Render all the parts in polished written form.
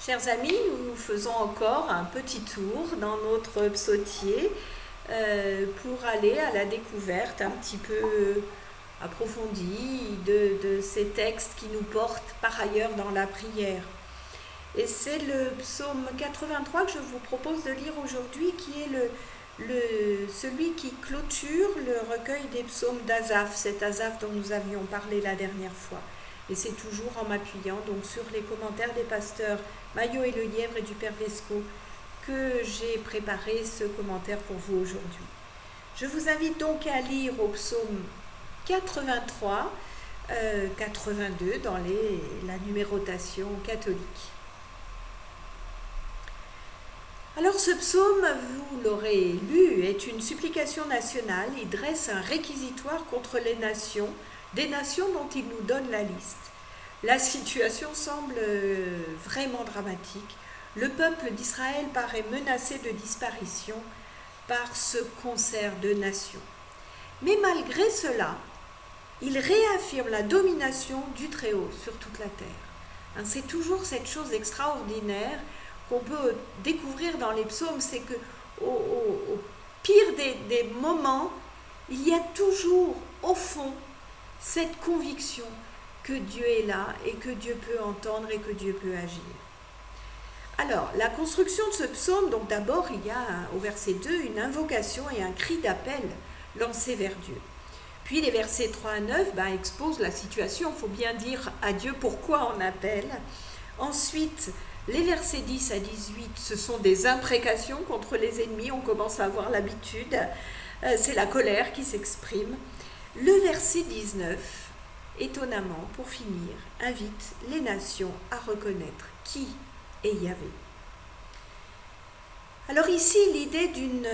Chers amis, nous faisons encore un petit tour dans notre psautier pour aller à la découverte un petit peu approfondie de ces textes qui nous portent par ailleurs dans la prière. Et c'est le psaume 83 que je vous propose de lire aujourd'hui, qui est celui qui clôture le recueil des psaumes d'Asaph, cet Asaph dont nous avions parlé la dernière fois. Et c'est toujours en m'appuyant donc sur les commentaires des pasteurs Maillot et Le Lièvre et du Père Vesco que j'ai préparé ce commentaire pour vous aujourd'hui. Je vous invite donc à lire au psaume 83, 82 dans la numérotation catholique. Alors ce psaume, vous l'aurez lu, est une supplication nationale. Il dresse un réquisitoire contre les nations, des nations dont il nous donne la liste. La situation semble vraiment dramatique. Le peuple d'Israël paraît menacé de disparition par ce concert de nations. Mais malgré cela, il réaffirme la domination du Très-Haut sur toute la terre. C'est toujours cette chose extraordinaire qu'on peut découvrir dans les psaumes, c'est que au pire des moments, il y a toujours au fond cette conviction que Dieu est là et que Dieu peut entendre et que Dieu peut agir. Alors, la construction de ce psaume, donc d'abord, il y a au verset 2 une invocation et un cri d'appel lancé vers Dieu. Puis les versets 3 à 9 exposent la situation, il faut bien dire à Dieu pourquoi on appelle. Ensuite, les versets 10 à 18, ce sont des imprécations contre les ennemis, on commence à avoir l'habitude, c'est la colère qui s'exprime. Le verset 19, étonnamment, pour finir, invite les nations à reconnaître qui est Yahvé. Alors ici, l'idée d'une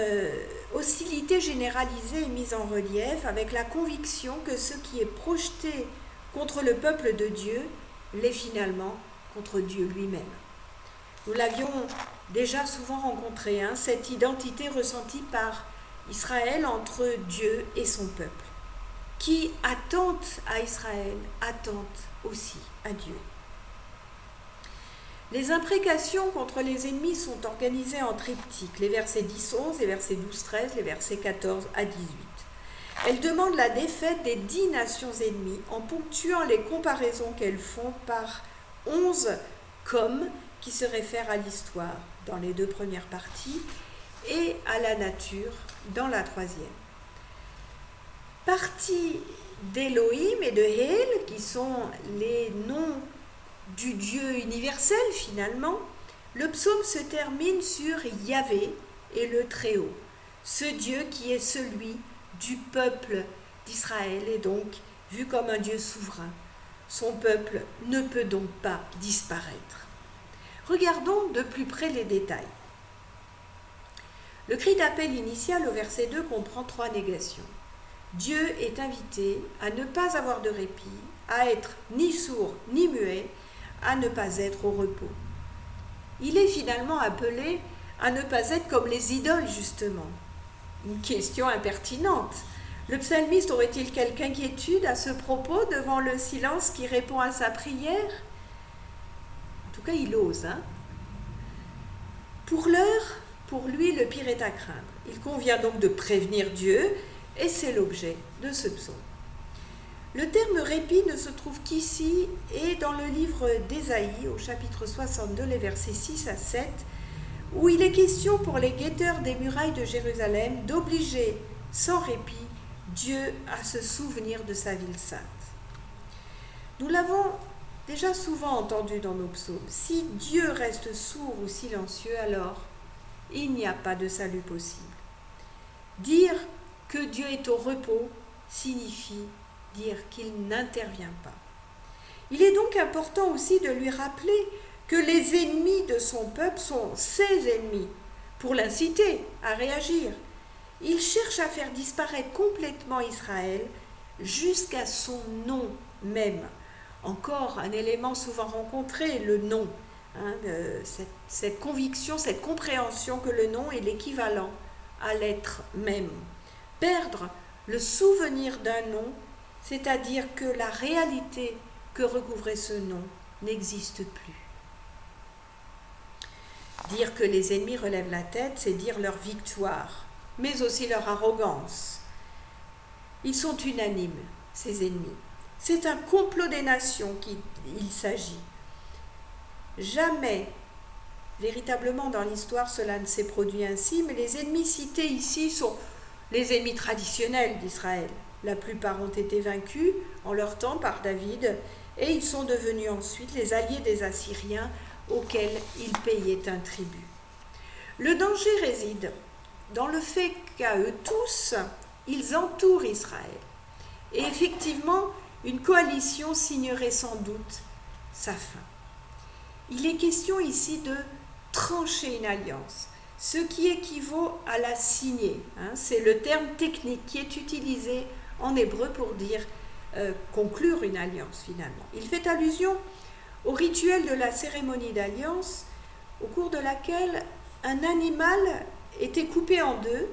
hostilité généralisée est mise en relief avec la conviction que ce qui est projeté contre le peuple de Dieu l'est finalement contre Dieu lui-même. Nous l'avions déjà souvent rencontré, cette identité ressentie par Israël entre Dieu et son peuple, qui attente à Israël, attente aussi à Dieu. Les imprécations contre les ennemis sont organisées en triptyque, les versets 10-11, les versets 12-13, les versets 14 à 18. Elles demandent la défaite des 10 nations ennemies en ponctuant les comparaisons qu'elles font par 11 comme qui se réfèrent à l'histoire dans les 2 premières parties et à la nature dans la 3e. Partie d'Élohim et de Hél, qui sont les noms du Dieu universel finalement, le psaume se termine sur Yahvé et le Très-Haut, ce Dieu qui est celui du peuple d'Israël et donc vu comme un Dieu souverain. Son peuple ne peut donc pas disparaître. Regardons de plus près les détails. Le cri d'appel initial au verset 2 comprend 3 négations. Dieu est invité à ne pas avoir de répit, à être ni sourd ni muet, à ne pas être au repos. Il est finalement appelé à ne pas être comme les idoles, justement. Une question impertinente. Le psalmiste aurait-il quelque inquiétude à ce propos devant le silence qui répond à sa prière ? En tout cas, il ose. Pour l'heure, pour lui, le pire est à craindre. Il convient donc de prévenir Dieu, et c'est l'objet de ce psaume. Le terme répit ne se trouve qu'ici et dans le livre d'Ésaïe, au chapitre 62, les versets 6 à 7, où il est question pour les guetteurs des murailles de Jérusalem d'obliger sans répit Dieu à se souvenir de sa ville sainte. Nous l'avons déjà souvent entendu dans nos psaumes. Si Dieu reste sourd ou silencieux, alors il n'y a pas de salut possible. Dire que Dieu est au repos signifie dire qu'il n'intervient pas. Il est donc important aussi de lui rappeler que les ennemis de son peuple sont ses ennemis, pour l'inciter à réagir. Il cherche à faire disparaître complètement Israël jusqu'à son nom même. Encore un élément souvent rencontré, le nom. Cette conviction, cette compréhension que le nom est l'équivalent à l'être même. Perdre le souvenir d'un nom, c'est-à-dire que la réalité que recouvrait ce nom n'existe plus. Dire que les ennemis relèvent la tête, c'est dire leur victoire, mais aussi leur arrogance. Ils sont unanimes, ces ennemis. C'est un complot des nations qu'il s'agit. Jamais, véritablement dans l'histoire, cela ne s'est produit ainsi, mais les ennemis cités ici sont les ennemis traditionnels d'Israël. La plupart ont été vaincus en leur temps par David, et ils sont devenus ensuite les alliés des Assyriens auxquels ils payaient un tribut. Le danger réside dans le fait qu'à eux tous, ils entourent Israël. Et effectivement, une coalition signerait sans doute sa fin. Il est question ici de trancher une alliance, ce qui équivaut à la signer. C'est le terme technique qui est utilisé en hébreu pour dire conclure une alliance finalement. Il fait allusion au rituel de la cérémonie d'alliance, au cours de laquelle un animal était coupé en deux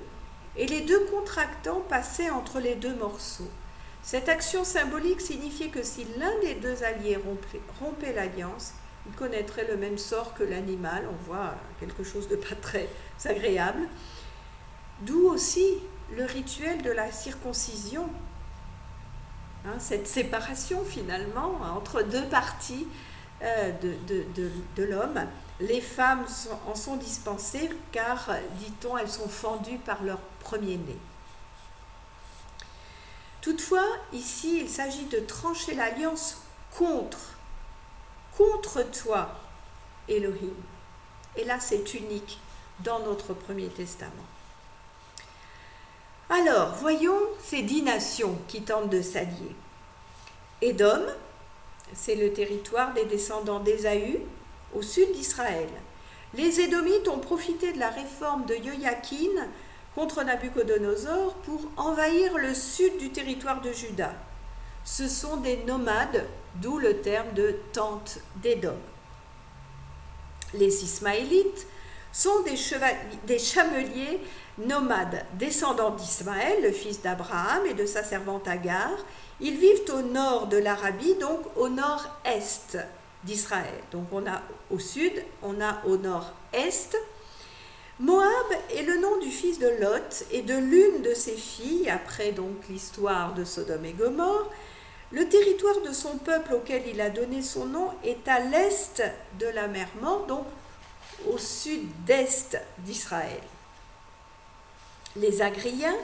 et les deux contractants passaient entre les deux morceaux. Cette action symbolique signifiait que si l'un des deux alliés rompait l'alliance, il connaîtrait le même sort que l'animal. On voit quelque chose de pas très agréable. D'où aussi le rituel de la circoncision, cette séparation finalement entre deux parties de l'homme. Les femmes en sont dispensées car, dit-on, elles sont fendues par leur premier-né. Toutefois, ici, il s'agit de trancher l'alliance contre toi, Elohim. Et là, c'est unique dans notre Premier Testament. Alors, voyons ces 10 nations qui tentent de s'allier. Édom, c'est le territoire des descendants d'Ésaü, au sud d'Israël. Les Édomites ont profité de la réforme de Joachim contre Nabuchodonosor pour envahir le sud du territoire de Juda. Ce sont des nomades, d'où le terme de tente d'Édom. Les Ismaélites sont des chameliers nomades, descendants d'Ismaël, le fils d'Abraham et de sa servante Agar. Ils vivent au nord de l'Arabie, donc au nord-est d'Israël. Donc on a au sud, on a au nord-est. Moab est le nom du fils de Lot et de l'une de ses filles, après donc l'histoire de Sodome et Gomorrhe. Le territoire de son peuple auquel il a donné son nom est à l'est de la mer Morte, donc au sud-est d'Israël. Les Agriens,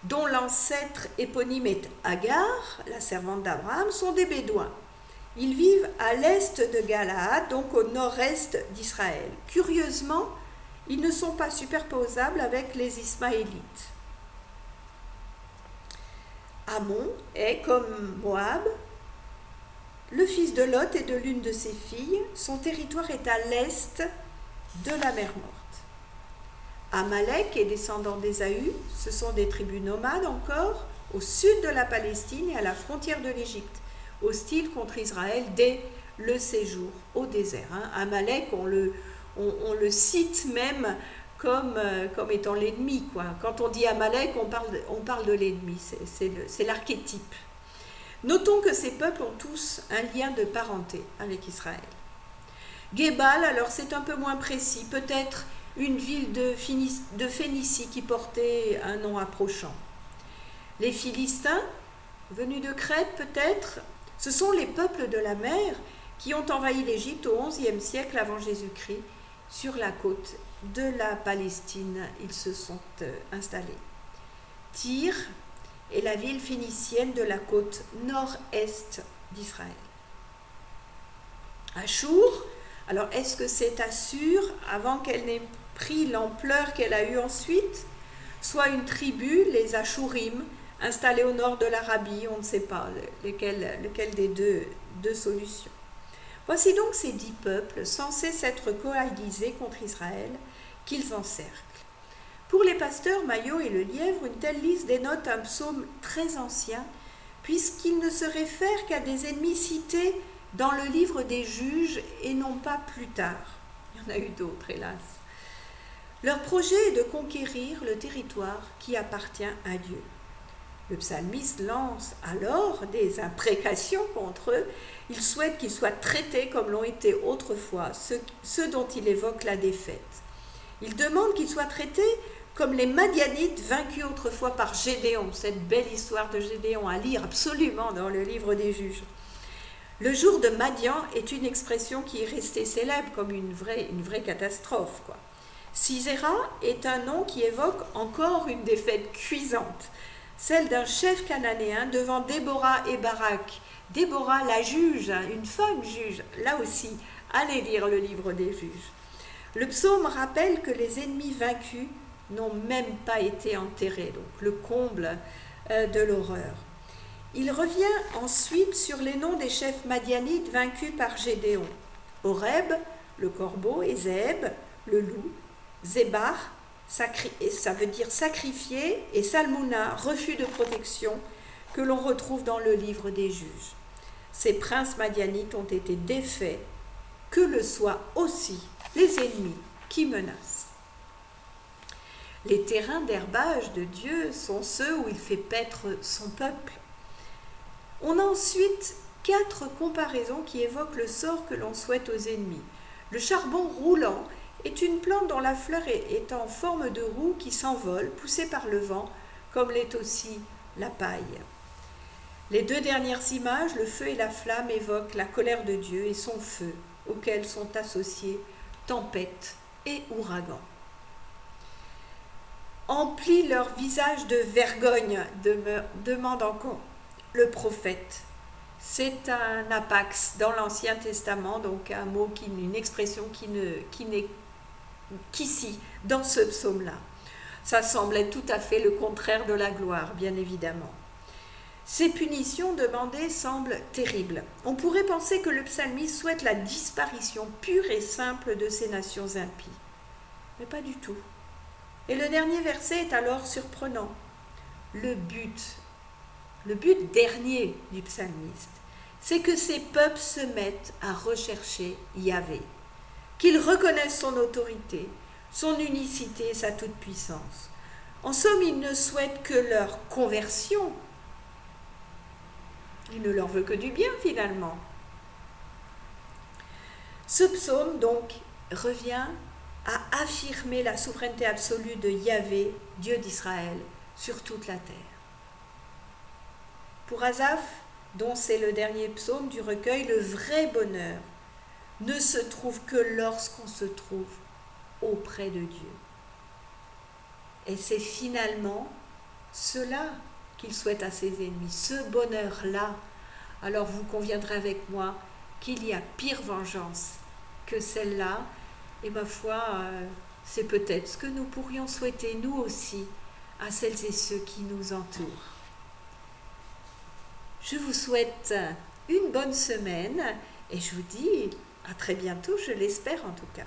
dont l'ancêtre éponyme est Agar, la servante d'Abraham, sont des Bédouins. Ils vivent à l'est de Galaad, donc au nord-est d'Israël. Curieusement, ils ne sont pas superposables avec les Ismaélites. Ammon est, comme Moab, le fils de Lot et de l'une de ses filles. Son territoire est à l'est de la mer Morte. Amalek est descendant d'Ésaü, ce sont des tribus nomades encore, au sud de la Palestine et à la frontière de l'Égypte, hostiles contre Israël dès le séjour au désert. Amalek, on le cite même comme étant l'ennemi, quoi. Quand on dit Amalek, on parle de l'ennemi, c'est l'archétype. Notons que ces peuples ont tous un lien de parenté avec Israël. Gébal, alors c'est un peu moins précis, peut-être une ville de Phénicie qui portait un nom approchant. Les Philistins, venus de Crète peut-être, ce sont les peuples de la mer qui ont envahi l'Égypte au XIe siècle avant Jésus-Christ. Sur la côte de la Palestine, ils se sont installés. Tyr est la ville phénicienne de la côte nord-est d'Israël. Achour, alors est-ce que c'est Assur, avant qu'elle n'ait pris l'ampleur qu'elle a eue ensuite, soit une tribu, les Achorim, installés au nord de l'Arabie, on ne sait pas lequel des deux solutions. Voici donc ces 10 peuples censés s'être coalisés contre Israël qu'ils encerclent. Pour les pasteurs Maillot et Le Lièvre, une telle liste dénote un psaume très ancien, puisqu'il ne se réfère qu'à des ennemis cités dans le livre des Juges et non pas plus tard. Il y en a eu d'autres, hélas. Leur projet est de conquérir le territoire qui appartient à Dieu. Le psalmiste lance alors des imprécations contre eux Il souhaite qu'ils soient traités comme l'ont été autrefois ceux dont il évoque la défaite. Il demande qu'ils soient traités comme les Madianites vaincus autrefois par Gédéon, cette belle histoire de Gédéon à lire absolument dans le livre des Juges. Le jour de Madian est une expression qui est restée célèbre comme une vraie catastrophe, quoi. Sisera est un nom qui évoque encore une défaite cuisante, celle d'un chef cananéen devant Déborah et Barak. Déborah, la juge, une femme juge, là aussi, allez lire le livre des Juges. Le psaume rappelle que les ennemis vaincus n'ont même pas été enterrés, donc le comble de l'horreur. Il revient ensuite sur les noms des chefs madianites vaincus par Gédéon. Horeb, le corbeau, et Zéb, le loup, Zébar, ça veut dire sacrifié, et Salmouna, refus de protection, que l'on retrouve dans le livre des Juges. Ces princes madianites ont été défaits, que le soient aussi les ennemis qui menacent. Les terrains d'herbage de Dieu sont ceux où il fait paître son peuple. On a ensuite 4 comparaisons qui évoquent le sort que l'on souhaite aux ennemis. Le charbon roulant est une plante dont la fleur est en forme de roue qui s'envole, poussée par le vent, comme l'est aussi la paille. Les 2 dernières images, le feu et la flamme, évoquent la colère de Dieu et son feu, auxquels sont associés tempête et ouragan. Emplis leur visage de vergogne, demande encore le prophète. C'est un apax dans l'Ancien Testament, donc un mot, une expression qui n'est qu'ici, dans ce psaume-là. Ça semble être tout à fait le contraire de la gloire, bien évidemment. Ces punitions demandées semblent terribles. On pourrait penser que le psalmiste souhaite la disparition pure et simple de ces nations impies. Mais pas du tout. Et le dernier verset est alors surprenant. Le but dernier du psalmiste, c'est que ces peuples se mettent à rechercher Yahvé, qu'ils reconnaissent son autorité, son unicité et sa toute-puissance. En somme, il ne souhaite que leur conversion. Il ne leur veut que du bien finalement. Ce psaume donc revient à affirmer la souveraineté absolue de Yahvé, Dieu d'Israël, sur toute la terre. Pour Asaph, dont c'est le dernier psaume du recueil, le vrai bonheur ne se trouve que lorsqu'on se trouve auprès de Dieu. Et c'est finalement cela qu'il souhaite à ses ennemis, ce bonheur-là. Alors vous conviendrez avec moi qu'il y a pire vengeance que celle-là, et ma foi, c'est peut-être ce que nous pourrions souhaiter nous aussi à celles et ceux qui nous entourent. Je vous souhaite une bonne semaine et je vous dis à très bientôt, je l'espère en tout cas.